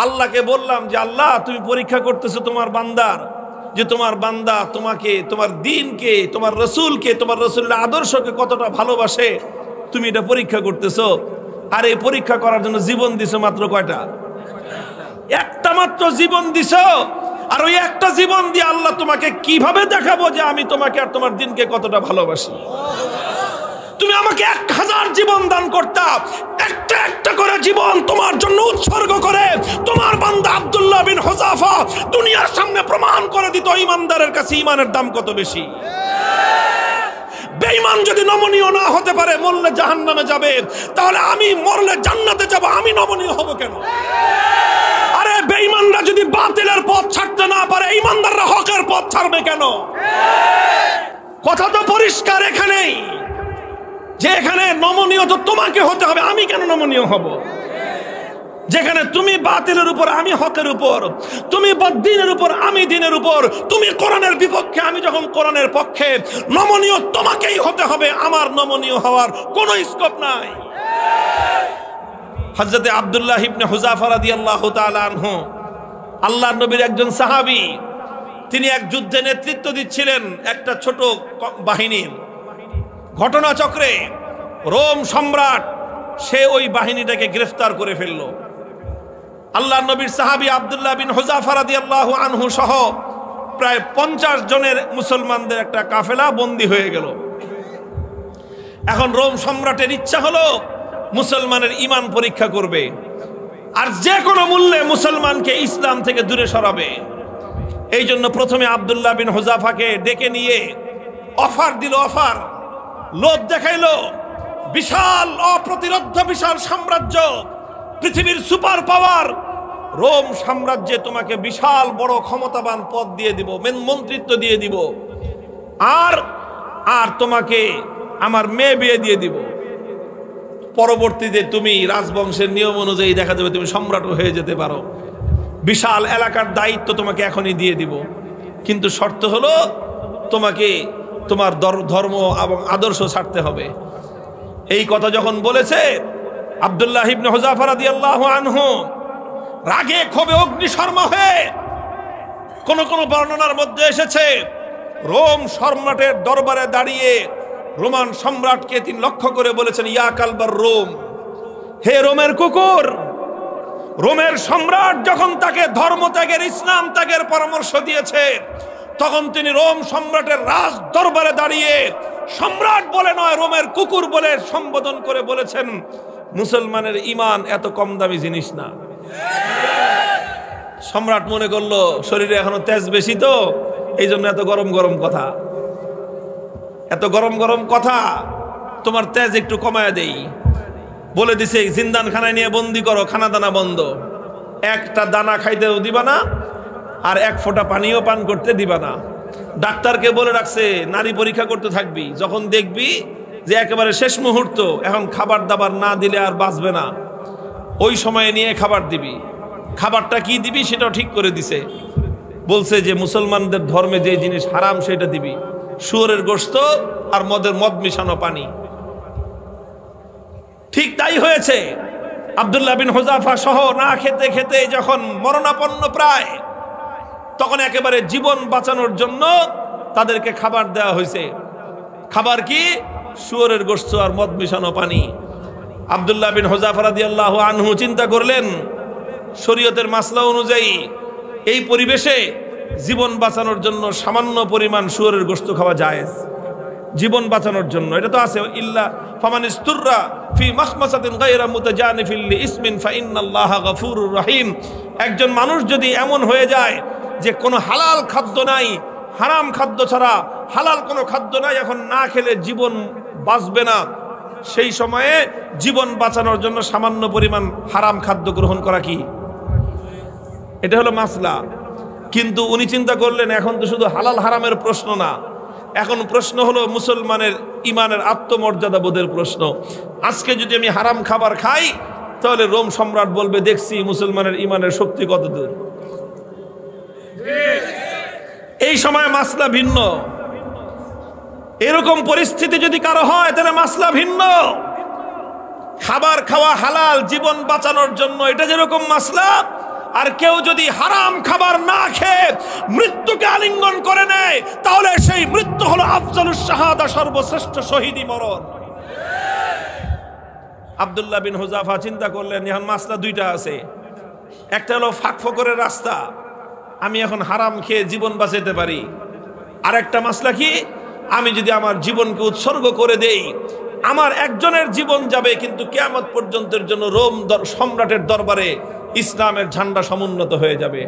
আল্লাহকে বললাম যে আল্লাহ তুমি পরীক্ষা করতেছো তোমার বান্দার, যে তোমার বান্দা তোমাকে, তোমার দ্বীনকে, তোমার রসুলকে, তোমার রসুলের আদর্শকে কতটা ভালোবাসে তুমি এটা পরীক্ষা করতেছো। আর এই পরীক্ষা করার জন্য জীবন দিছো মাত্র কয়টা? একটা মাত্র জীবন দিছো। আর ওই একটা জীবন দিয়ে আল্লাহ তোমাকে কিভাবে দেখাবো যে আমি তোমাকে আর তোমার দ্বীনকে কতটা ভালোবাসি? তুমি আমাকে 1000 জীবন দান করতা, একটা একটা করে জীবন তোমার জন্য উৎসর্গ করে তোমার বান্দা আব্দুল্লাহ বিন হুযাফা দুনিয়ার সামনে প্রমাণ করে দিত ঈমানদারের কাছে ঈমানের দাম কত বেশি। বেঈমান যদি নমনীয় না হতে পারে, মরলে জাহান্নামে যাবে, তাহলে আমি মরলে জান্নাতে যাব, আমি নমনীয় হব কেন? আরে বেঈমানরা যদি বাতিলের পথ ছাড়তে না পারে, ঈমানদাররা হকের পথ ছাড়বে কেন? কথা তো পরিষ্কার এখানেই, যে এখানে নমনীয় তো তোমাকে হতে হবে, আমি কেন নমনীয় হব? যেখানে তুমি বাতিলের উপর, আমি হকের উপর, তুমি দ্বীনের উপর, আমি দ্বীনের উপর, তুমি কোরআনের বিপক্ষে, আমি যখন কোরআনের পক্ষে, নমনীয় তোমাকেই হতে হবে, আমার নমনীয় হওয়ার কোনো স্কোপ নাই। হযরতে আব্দুল্লাহ ইবনে হুযাফা রাদিয়াল্লাহু তাআলা আনহু আল্লাহর নবীর একজন সাহাবী, তিনি এক যুদ্ধে নেতৃত্ব দিচ্ছিলেন একটা ছোট বাহিনীর। ঘটনাচক্রে রোম সম্রাট সে ওই বাহিনীটাকে গ্রেফতার করে ফেলল। আল্লাহর নবীর সাহাবী আব্দুল্লাহ বিন হুযাফা রাদিয়াল্লাহু আনহু সহ প্রায় 50 জনের মুসলমানদের একটা কাফেলা বন্দী হয়ে গেল। এখন রোম সম্রাটের ইচ্ছা হলো মুসলমানের ঈমান পরীক্ষা করবে, আর যে কোনো মূল্যে মুসলমানকে ইসলাম থেকে দূরে সরাবে। এই জন্য প্রথমে আব্দুল্লাহ বিন হুযাফাকে ডেকে নিয়ে অফার দিল, অফার, লোভ দেখাইলো। বিশাল অপ্রতিরোধ্য বিশাল সাম্রাজ্য, পৃথিবীর সুপার পাওয়ার রোম সাম্রাজ্যে তোমাকে বিশাল বড় ক্ষমতাবান পদ দিয়ে দিব, মন্ত্রিত্ব দিয়ে দিব, আর আর তোমাকে আমার মেয়ে বিয়ে দিয়ে দিব। পরবর্তীতে তুমি রাজবংশের নিয়ম অনুযায়ী দেখা যাবে তুমি সম্রাটও হয়ে যেতে পারো, বিশাল এলাকার দায়িত্ব তোমাকে এখনই দিয়ে দিব, কিন্তু শর্ত হলো তোমাকে তোমার ধর্ম এবং আদর্শ ছাড়তে হবে। এই কথা যখন বলেছে, আব্দুল্লাহ ইবনে হুযাফা রাদিয়াল্লাহু আনহু রাগে ক্ষোভে অগ্নিশর্মা হয়ে, কোন কোন বর্ণনার মধ্যে এসেছে রোম সম্রাটের দরবারে দাঁড়িয়ে রোমান সম্রাটকে তিনি লক্ষ্য করে বলেছেন, ইয়া কালবার রোম, হে রোমের কুকুর। রোমের সম্রাট যখন তাকে ধর্ম ত্যাগের, ইসলাম ত্যাগের পরামর্শ দিয়েছে, তখন তিনি রোম সম্রাটের রাজ দরবারে দাঁড়িয়ে সম্রাট বলে নয়, রোমের কুকুর বলে সম্বোধন করে বলেছেন, মুসলমানের ঈমান এত কম দামি জিনিস না। সম্রাট মনে করলো শরীরে এখনো তেজ বেশি, তো এই জন্য এত গরম গরম কথা, এত গরম গরম কথা, তোমার তেজ একটু কমায় দেই। বলে দিছে জিন্দান খানায় নিয়ে বন্দি করো, খানা দানা বন্ধ, একটা দানা খাইতেও দিবা না, আর এক ফোঁটা পানিও পান করতে দিবা না। ডাক্তারকে বলে রাখছে নারী পরীক্ষা করতে থাকবি, যখন দেখবি যে একেবারে শেষ মুহূর্ত, এখন খাবার দাবার না দিলে আর বাঁচবে না, ওই সময়ে নিয়ে খাবার দিবি। খাবারটা কি দিবি সেটাও ঠিক করে দিছে, বলছে যে মুসলমানদের ধর্মে যে জিনিস হারাম সেটা দিবি, শুয়োরের গোশত আর মদ মিশানো পানি। ঠিক তাই হয়েছে। আব্দুল্লাহ বিন হুযাফা সহ না খেতে খেতে যখন মরণাপন্ন প্রায়, তখন একেবারে জীবন বাঁচানোর জন্য তাদেরকে খাবার দেওয়া হয়েছে। খাবার কি? শুয়োরের গোশত আর মদ মিশানো পানি। আব্দুল্লাহ বিন হুযাফা রাদিয়াল্লাহু আনহু চিন্তা করলেন, শরীয়তের মাসলা অনুযায়ী এই পরিবেশে জীবন বাঁচানোর জন্য সামান্য পরিমাণ শুয়োরের গোশত খাওয়া জায়েজ, জীবন বাঁচানোর জন্য। এটা তো আছে, ইল্লা ফামান ইসতুররা ফি মাখমাসাতিন গায়রা মুতাজানিফিল লিইসমিন ফাইন্নাল্লাহা গফুরুর রহিম। একজন মানুষ যদি এমন হয়ে যায় যে কোনো হালাল খাদ্য নাই, হারাম খাদ্য ছাড়া হালাল কোনো খাদ্য নাই, এখন না খেলে জীবন বাঁচবে না, সেই সময়ে জীবন বাঁচানোর জন্য সামান্য পরিমাণ হারাম খাদ্য গ্রহণ করা কি, এটা হলো মাসলা। কিন্তু উনি চিন্তা করলেন এখন তো শুধু হালাল হারামের প্রশ্ন না, এখন প্রশ্ন হলো মুসলমানের ইমানের আত্মমর্যাদা বোধের প্রশ্ন। আজকে যদি আমি হারাম খাবার খাই, তাহলে রোম সম্রাট বলবে দেখছি মুসলমানের ইমানের শক্তি কত দূর। এই সময় মাসলা ভিন্ন। এরকম পরিস্থিতি যদি কারো হয় তাহলে মাসলা ভিন্ন। খাবার খাওয়া হালাল জীবন বাঁচানোর জন্য, এটা যেরকম মাসলা, আর কেউ যদি হারাম খাবার না খেয়ে মৃত্যুকে আলিঙ্গন করে নেয় তাহলে সেই মৃত্যু হলো আফজালুস শাহাদা, সর্বশ্রেষ্ঠ শহীদি মরণ। আব্দুল্লাহ বিন হুযাফা চিন্তা করলেন এখন মাসলা দুইটা আছে, একটা হলো ফাঁকফোকরের রাস্তা, আমি এখন হারাম খেয়ে জীবন বাঁচাতে পারি, আর একটা মাসলা কি, আমি যদি আমার জীবনকে উৎসর্গ করে দেই আমার একজনের জীবন যাবে কিন্তু কিয়ামত পর্যন্তের জন্য রোম সম্রাটের দরবারে ইসলামের ঝান্ডা সমুন্নত হয়ে যাবে।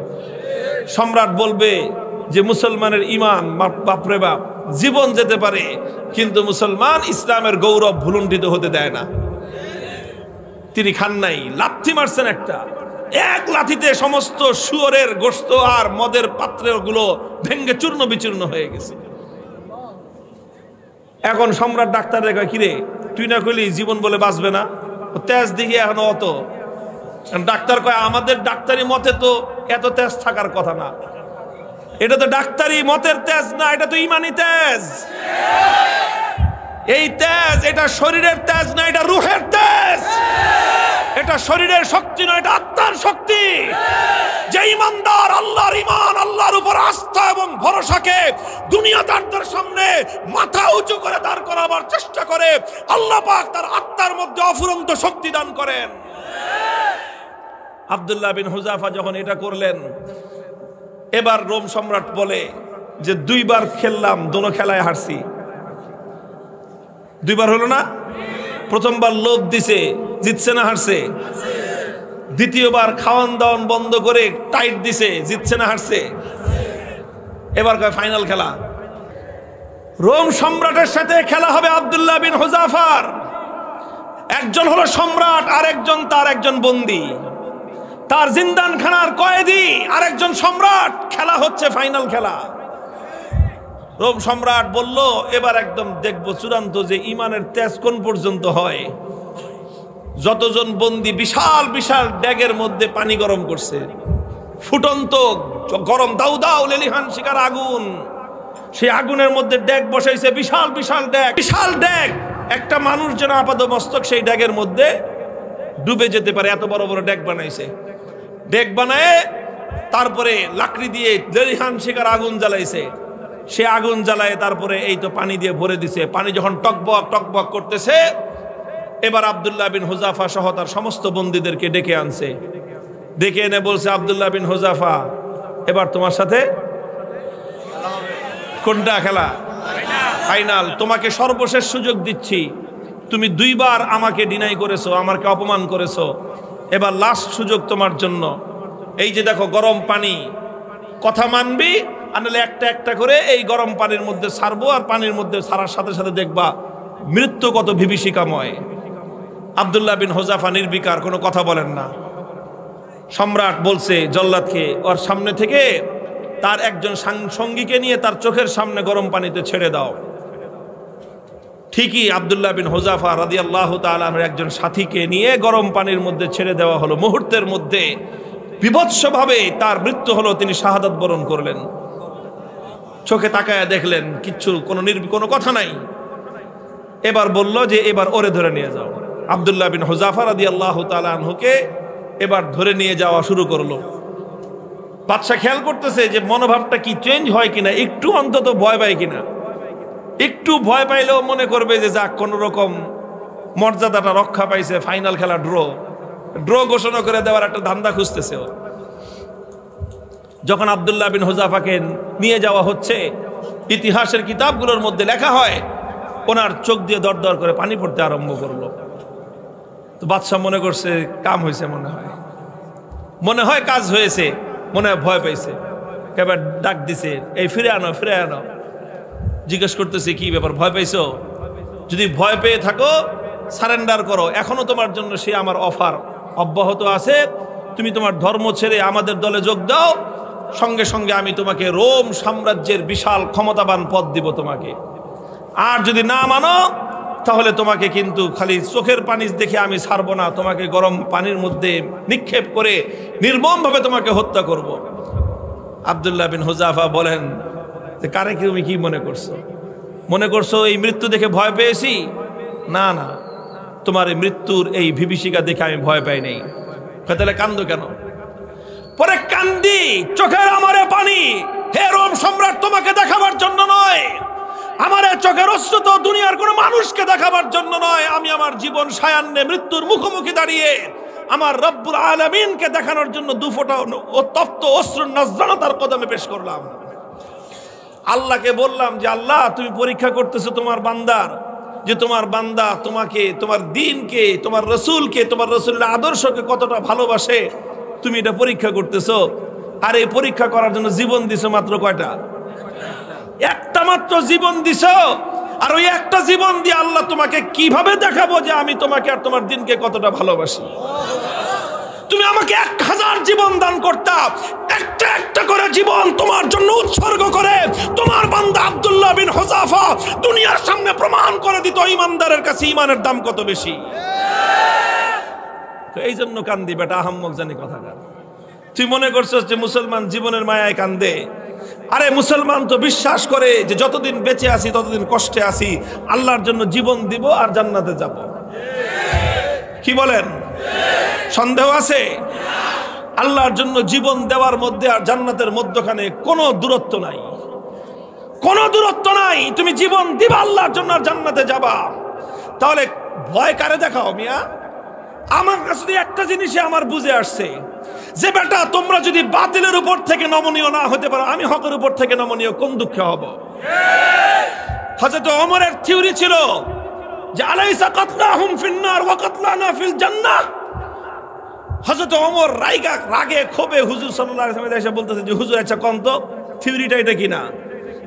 সম্রাট বলবে যে মুসলমানের ঈমান বাপরে বাপ, জীবন যেতে পারে কিন্তু মুসলমান ইসলামের গৌরব ভুলুণ্ঠিত হতে দেয় না। তিনি খান নাই, লাথি মারছেন একটা, এক লাথিতে সমস্ত শুয়োরের গোশত আর মদের পাত্রগুলো ভেঙ্গে চূর্ণ বিচূর্ণ হয়ে গেছে। এখন সম্রাট ডাক্তার দেখা, কিরে তুই না কইলি জীবন বলে বাঁচবে না, তেজ দিকে এখন অত। ডাক্তার কয় আমাদের ডাক্তারি মতে তো এত তেজ থাকার কথা না, এটা তো ডাক্তারি মতের তেজ না, এটা তো ইমানি তেজ। এই তেজ এটা শরীরের তেজ না, এটা রুহের তেজ। এটা শরীরের শক্তি নয়, এটা আত্মার শক্তি। যে ইমানদার আল্লাহর ঈমান, আল্লাহর উপর আস্থা এবং ভরসাকে দুনিয়াদারদের সামনে মাথা উঁচু করে দাঁড় করাবার চেষ্টা করে, আল্লাহ পাক তার আত্মার মধ্যে অফুরন্ত শক্তি দান করেন। আব্দুল্লাহ বিন হুযাফা যখন এটা করলেন, এবার রোম সম্রাট বলে যে দুইবার খেললাম, দোনো খেলায় হারছি। দুইবার হলো না, প্রথমবার লোভ দিছে, জিতছে না হারছে? দ্বিতীয়বার খাওয়ান দাওয়ান বন্ধ করে টাইট দিছে, জিতছে না হারছে? এবার কয় ফাইনাল খেলা, রোম সম্রাটের সাথে খেলা হবে আব্দুল্লাহ বিন হুযাফার। একজন হলো সম্রাট আর একজন তার একজন বন্দী, তার জিন্দানখানার কয়েদি আর একজন সম্রাট। খেলা হচ্ছে ফাইনাল খেলা। রোম সম্রাট বলল এবার একদম দেখবো চূড়ান্ত যে ইমানের তেজ কোন পর্যন্ত হয়। যতজন বন্দী বিশাল বিশাল ড্যাগের মধ্যে পানি গরম করছে, ফুটন্ত গরম দাউ দাউ লেলিহান শিকার আগুন, সেই আগুনের মধ্যে ড্যাগ বসাইছে, বিশাল বিশাল ড্যাগ, বিশাল ড্যাগ। একটা মানুষ যেন আপাতমস্তক সেই ড্যাগের মধ্যে ডুবে যেতে পারে এত বড় বড় ড্যাগ বানাইছে। ড্যাগ বানায় তারপরে লাকড়ি দিয়ে লেলিহান শিকার আগুন জ্বালাইছে, সে আগুন জ্বালায় তারপরে এই তো পানি দিয়ে ভরে দিছে। পানি যখন টকবক টকবক করতেছে, এবার আব্দুল্লাহ বিন হুযাফা সহ তার সমস্ত বন্দীদেরকে ডেকে আনছে। ডেকে এনে বলছে, আব্দুল্লাহ বিন হুযাফা এবার তোমার সাথে কোনটা খেলা? ফাইনাল। তোমাকে সর্বশেষ সুযোগ দিচ্ছি, তুমি দুইবার আমাকে ডিনাই করেছো, আমাকে অপমান করেছো, এবার লাস্ট সুযোগ তোমার জন্য। এই যে দেখো গরম পানি, কথা মানবি আনলে একটা একটা করে এই গরম পানির মধ্যে ছাড়বো, আর পানির মধ্যে ছাড়ার সাথে সাথে দেখবা মৃত্যু কত বিভীষিকাময়। আব্দুল্লাহ বিন হুযাফা নির্বিকার, কোনো কথা বলেন না। সম্রাট বলছে জল্লাদকে ওর সামনে থেকে তার একজন সঙ্গীকে নিয়ে তার চোখের সামনে গরম পানিতে ছেড়ে দাও। ঠিকই আব্দুল্লাহ বিন হুযাফা রাদিয়াল্লাহু তাআলা আনহু একজন সাথীকে নিয়ে গরম পানির মধ্যে ছেড়ে দেওয়া হলো। মুহূর্তের মধ্যে বিভৎসভাবে তার মৃত্যু হলো, তিনি শাহাদাত বরণ করলেন। চোখে তাকায় দেখলেন কিচ্ছু, কোনো কথা নাই। এবার বলল যে এবার ওরে ধরে নিয়ে যাও। আব্দুল্লাহ বিন হুযাফা রাদিয়াল্লাহু তাআলা আনহুকে এবার ধরে নিয়ে যাওয়া শুরু করলো। বাদশা খেয়াল করতেছে যে মনোভাবটা কি চেঞ্জ হয় কিনা, একটু অন্তত ভয় পায় কিনা। একটু ভয় পাইলেও মনে করবে যে যাক কোন রকম মর্যাদাটা রক্ষা পাইছে, ফাইনাল খেলা ড্র ঘোষণা করে দেওয়ার একটা ধান্দা খুঁজতেছে। যখন আব্দুল্লাহ বিন হুযাফাকে নিয়ে যাওয়া হচ্ছে, ইতিহাসের কিতাবগুলোর মধ্যে লেখা হয় ওনার চোখ দিয়ে দর দর করে পানি পড়তে আরম্ভ করলো। তো বাদশা মনে করছে কাম হয়েছে, মনে হয় কাজ হয়েছে, মনে হয় ভয় পাইছে। এবার ডাক দিছে, এই ফিরে আনো ফিরে আনো। জিজ্ঞেস করতেছে কি ব্যাপার, ভয় পাইছো? যদি ভয় পেয়ে থাকো সারেন্ডার করো, এখনো তোমার জন্য সে আমার অফার অব্যাহত আছে। তুমি তোমার ধর্ম ছেড়ে আমাদের দলে যোগ দাও, সঙ্গে সঙ্গে আমি তোমাকে রোম সাম্রাজ্যের বিশাল ক্ষমতাবান পদ দিব তোমাকে। আর যদি না মানো তাহলে তোমাকে কিন্তু খালি চোখের পানি দেখে আমি ছাড়বো না, তোমাকে গরম পানির মধ্যে নিক্ষেপ করে নির্মমভাবে তোমাকে হত্যা করব। আব্দুল্লাহ বিন হুযাফা বলেন যে কারে কি তুমি কি মনে করছো এই মৃত্যু দেখে ভয় পেয়েছি? না না, তোমার এই মৃত্যুর এই বিভীষিকা দেখে আমি ভয় পাই নাই। তাহলে কান্দো কেন? পরে কান্দি, চোখের আমারে পানি, হে রোম সম্রাট, তোমাকে দেখাবার জন্য নয়, আমার চোখের অশ্রু তো দুনিয়ার কোন মানুষকে দেখাবার জন্য নয়, আমি আমার জীবন সায়ান্নে মৃত্যুর মুখোমুখি দাঁড়িয়ে আমার রব্বুল আলামিনকে দেখানোর জন্য দুফোঁটা ও তপ্ত অশ্রুর নজরানা তার কদমে পেশ করলাম। আল্লাহকে বললাম যে আল্লাহ, তুমি পরীক্ষা করতেছো তোমার বান্দার, যে তোমার বান্দা তোমাকে, তোমার দ্বীনকে, তোমার রসুলকে, তোমার রসুলের আদর্শকে কতটা ভালোবাসে, তুমি এটা পরীক্ষা করতেছো। আর এই পরীক্ষা করার জন্য জীবন দিছো মাত্র কয়টা? একটা মাত্র জীবন দিছো। আর ওই একটা জীবন দিয়ে আল্লাহ তোমাকে কিভাবে দেখাবো যে আমি তোমাকে আর তোমার দ্বীনকে কতটা ভালোবাসি? তুমি আমাকে 1000 জীবন দান করতা, একটা একটা করে জীবন তোমার জন্য উৎসর্গ করে তোমার বান্দা আব্দুল্লাহ বিন হুযাফা দুনিয়ার সামনে প্রমাণ করে দিত ঈমানদারের কাছে ঈমানের দাম কত বেশি। তো এই জন্য কান্দি বেটা, আহাম্মক জানি কথাকার। তুই মনে করছিস যে মুসলমান জীবনের মায়ায় কান্দে? আরে মুসলমান তো বিশ্বাস করে যে যতদিন বেঁচে আছি ততদিন কষ্টে আছি, আল্লাহর জন্য জীবন দিব আর জান্নাতে যাব। কি বলেন? সন্দেহ আছে? আল্লাহর জন্য জীবন দেওয়ার মধ্যে আর জান্নাতের মধ্যখানে কোনো দূরত্ব নাই, কোনো দূরত্ব নাই। তুমি জীবন দিবা আল্লাহর জন্য আর জান্নাতে যাবা। তাহলে ভয় কারে দেখাও মিয়া? আমার কাছে একটা জিনিসই আমার বুঝে আসছে যে বেটা, তোমরা যদি বাতিলের উপর থেকে নমনীয় না হতে পারো, আমি হকের উপর থেকে নমনীয় কোন দুঃখে হব? হযরত ওমরের থিওরি ছিল যে আলাইসা কাতলাহুম ফিন্নার ওয়া কাতলানা ফিল জান্নাহ। হযরত ওমর রাগে ক্ষোভে হুজুর সাল্লাল্লাহু আলাইহি ওয়াসাল্লাম এসে বলতেছে যে হুজুর, আচ্ছা কোন তো থিওরিটা এটা কিনা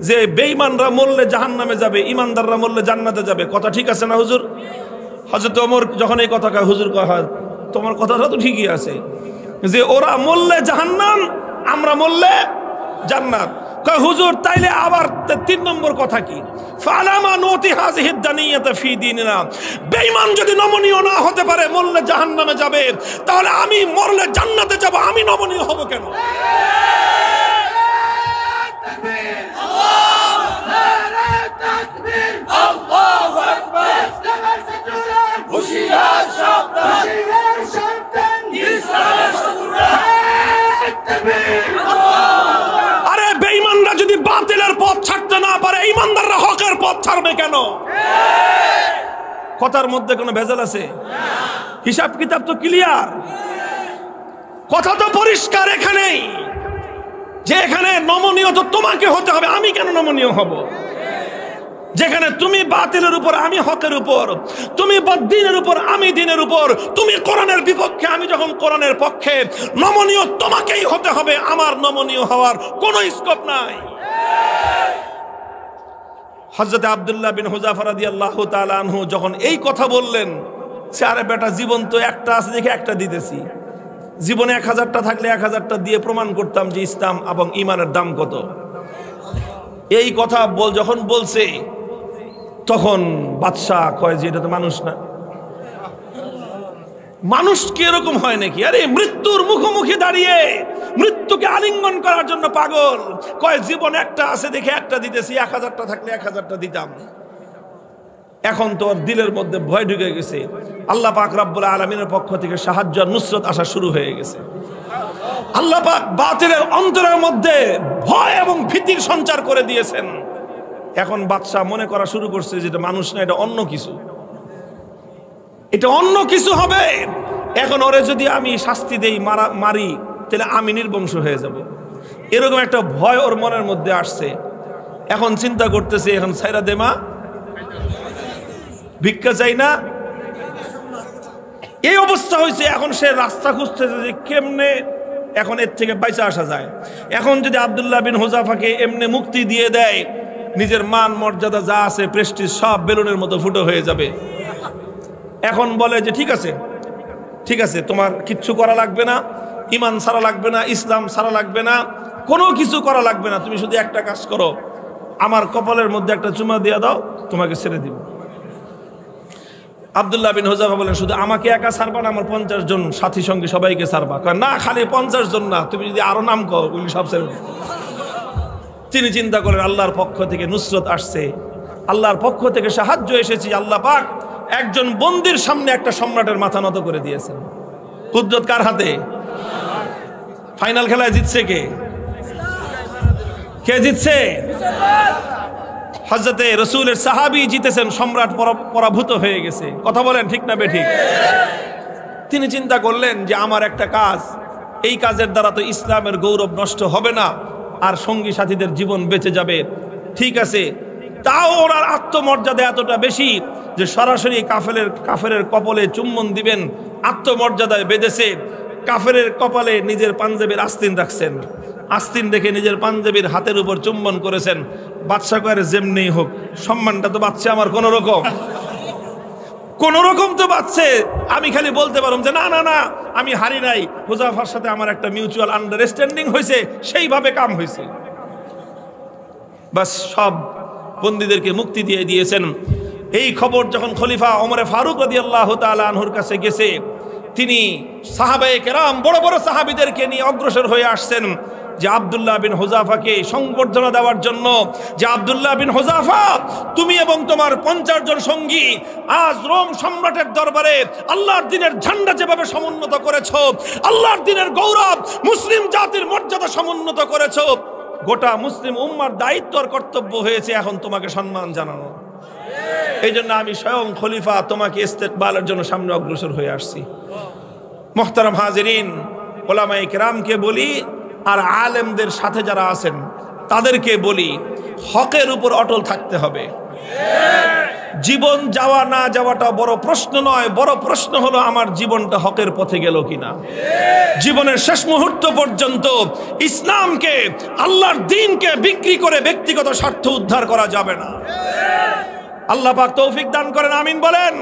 যে বেঈমানরা মরলে জাহান্নামে যাবে, ঈমানদাররা মরলে জান্নাতে যাবে, কথা ঠিক আছে না হুজুর? হযরত ওমর যখন এই কথা কয়, হুজুর কয় তোমার কথাটা তো ঠিকই আছে, যে ওরা মরলে জাহান্নাম, আমরা মরলে জান্নাত। কয় হুজুর তাইলে আবার 3 নম্বর কথা কি? ফালামা নুতি হাযিহিদ দানিয়াতা ফি দীনিনা। বেঈমান যদি নমনীয় না হতে পারে, মরলে জাহান্নামে যাবে, তাহলে আমি মরলে জান্নাতে যাব, আমি নমনীয় হব কেন? আরে বেঈমানরা যদি বাতিলের পথ ছাড়তে না পারে, ঈমানদাররা হকের পথ ছাড়বে কেন? কথার মধ্যে কোনো ভেজাল আছে? হিসাব কিতাব তো ক্লিয়ার, কথা তো পরিষ্কার এখানেই, যে এখানে নমনীয় তো তোমাকে হতে হবে, আমি কেন নমনীয় হব? যেখানে তুমি বাতিলের উপর, আমি হকের উপর, তুমি দ্বীনের উপর, আমি দ্বীনের উপর, তুমি কোরআনের বিপক্ষে, আমি যখন কোরআনের পক্ষে, নমনীয় তোমাকেই হতে হবে, আমার নমনীয় হওয়ার কোনো স্কোপ নাই। হযরত আব্দুল্লাহ বিন হুযাফা রাদিয়াল্লাহু তাআলা আনহু যখন এই কথা বললেন, সে আরে বেটা জীবন তো একটা আছে, দেখে একটা দিতেছি, জীবনে 1000টা থাকলে 1000টা দিয়ে প্রমাণ করতাম যে ইসলাম এবং ঈমানের দাম কত। এই কথা যখন বলছে, তখন বাদশাহ কয় যে এটা তো মানুষ না, মানুষ কি এরকম হয় নাকি? আরে মৃত্যুর মুখোমুখি দাঁড়িয়ে মৃত্যুকে আলিঙ্গন করার জন্য পাগল, কয় জীবন একটা আছে দেখে একটা দিতেছি, 1000টা থাকলে 1000টা দিতাম। এখন তো ওর দিলের মধ্যে ভয় ঢুকে গেছে, আল্লাহ পাক রব্বুল আলামিনের পক্ষ থেকে সাহায্য আর নুসরত আসা শুরু হয়ে গেছে। আল্লাহ পাক বাতিলের অন্তরের মধ্যে ভয় এবং ভীতির সঞ্চার করে দিয়েছেন। এখন বাদশা মনে করা শুরু করছে যে এটা মানুষ না, এটা অন্য কিছু, এটা অন্য কিছু হবে। এখন ওরে যদি আমি শাস্তি দেই, মারি, তাহলে আমি নির্বংশ হয়ে যাব, এরকম একটা ভয় ওর মনের মধ্যে আসছে। এখন চিন্তা করতেছে, এখন ছাইরা দে মা, ভিক্ষা চাই না, এই অবস্থা হয়েছে। এখন সে রাস্তা খুঁজতেছে যে কেমনে এখন এর থেকে বাইচা আসা যায়। এখন যদি আব্দুল্লাহ বিন হুযাফাকে এমনি মুক্তি দিয়ে দেয়, নিজের মান মর্যাদা যা আছে, প্রেস্টিজ সব বেলুনের মতো ফুটো হয়ে যাবে। এখন বলে যে ঠিক আছে, ঠিক আছে, তোমার কিচ্ছু করা লাগবে না, ঈমান ছাড়া লাগবে না, ইসলাম ছাড়া লাগবে না, কোনো কিছু করা লাগবে না, তুমি শুধু একটা কাজ করো, আমার কপালের মধ্যে একটা চুমা দিয়ে দাও, তোমাকে ছেড়ে দিব। আব্দুল্লাহ বিন হুযাফা বলেন, শুধু আমাকে একা ছাড়বা না, আমার 50 জন সাথী সঙ্গী সবাইকে ছাড়বা? না, খালি 50 জন না, তুমি যদি আরো নাম কও, ওগুলি সব ছেড়ে দিও। তিনি চিন্তা করেন, আল্লাহর পক্ষ থেকে নুসরত আসছে, আল্লাহর পক্ষ থেকে সাহায্য এসেছে। আল্লাহ পাক একজন বন্দির সামনে একটা সম্রাটের মাথা নত করে দিয়েছেন। কুদরত কার হাতে? ফাইনাল খেলায় জিতছে কে? কে জিতছে? হযরতে রাসূলের সাহাবী জিতেছেন, সম্রাট পরাভূত হয়ে গেছে। কথা বলেন ঠিক না বেঠিক? তিনি চিন্তা করলেন যে আমার একটা কাজ, এই কাজের দ্বারা তো ইসলামের গৌরব নষ্ট হবে না, আর সঙ্গী সাথীদের জীবন বেঁচে যাবে। ঠিক আছে, তাও ওনার আত্মমর্যাদা এতটা বেশি যে সরাসরি কাফেরের কপালে চুম্বন দিবেন, আত্মমর্যাদায় বেঁধেছে। কাফেরের কপালে নিজের পাঞ্জাবির আস্তিন রাখছেন, আস্তিন দেখে নিজের পাঞ্জাবির হাতের উপর চুম্বন করেছেন। বাদশা কয়ের যেমনি হোক, সম্মানটা তো বাচ্চা আমার কোন রকম তো বাচ্চে। আমি খালি বলতে পারলাম যে না না না, আমি হারি নাই, হুযায়ফার সাথে আমার একটা মিউচুয়াল আন্ডারস্ট্যান্ডিং হয়েছে, সেইভাবে কাম হয়েছে। বাস সব বন্দীদেরকে মুক্তি দিয়ে দিয়েছেন। এই খবর যখন খলিফা ওমরে ফারুক রাদিয়াল্লাহু তাআলা আনহুর কাছে গেছে, তিনি সাহাবায়ে কেরাম বড় বড় সাহাবীদেরকে নিয়ে অগ্রসর হয়ে আসছেন যে আব্দুল্লাহ বিন হুযাফাকে সংবর্ধনা দেওয়ার জন্য, যে আব্দুল্লাহ বিন হুযাফা, তুমি এবং তোমার 50 জন সঙ্গী আজ রোম সম্রাটের দরবারে আল্লাহর দ্বীনের ঝান্ডা যেভাবে সমুন্নত করেছো, আল্লাহর দ্বীনের গৌরব, মুসলিম জাতির মর্যাদা সমুন্নত করেছো, গোটা মুসলিম উম্মার দায়িত্ব আর কর্তব্য হয়েছে এখন তোমাকে সম্মান জানানো। এই জন্য আমি স্বয়ং খলিফা তোমাকে ইস্তেকবালের জন্য সামনে অগ্রসর হয়ে আসছি। মুহতারাম হাজিরিন, উলামায়ে কেরামকে বলি আর আলেমদের সাথে যারা আছেন তাদেরকে বলি, হকের উপর অটল থাকতে হবে। জীবন যাওয়া না যাওয়াটা বড় প্রশ্ন নয়, বড় প্রশ্ন হলো আমার জীবনটা হকের পথে গেল কিনা। জীবনের শেষ মুহূর্ত পর্যন্ত ইসলামকে, আল্লাহর দ্বীনকে বিক্রি করে ব্যক্তিগত স্বার্থ উদ্ধার করা যাবে না। আল্লাহ পাক তৌফিক দান করেন, আমিন বলেন।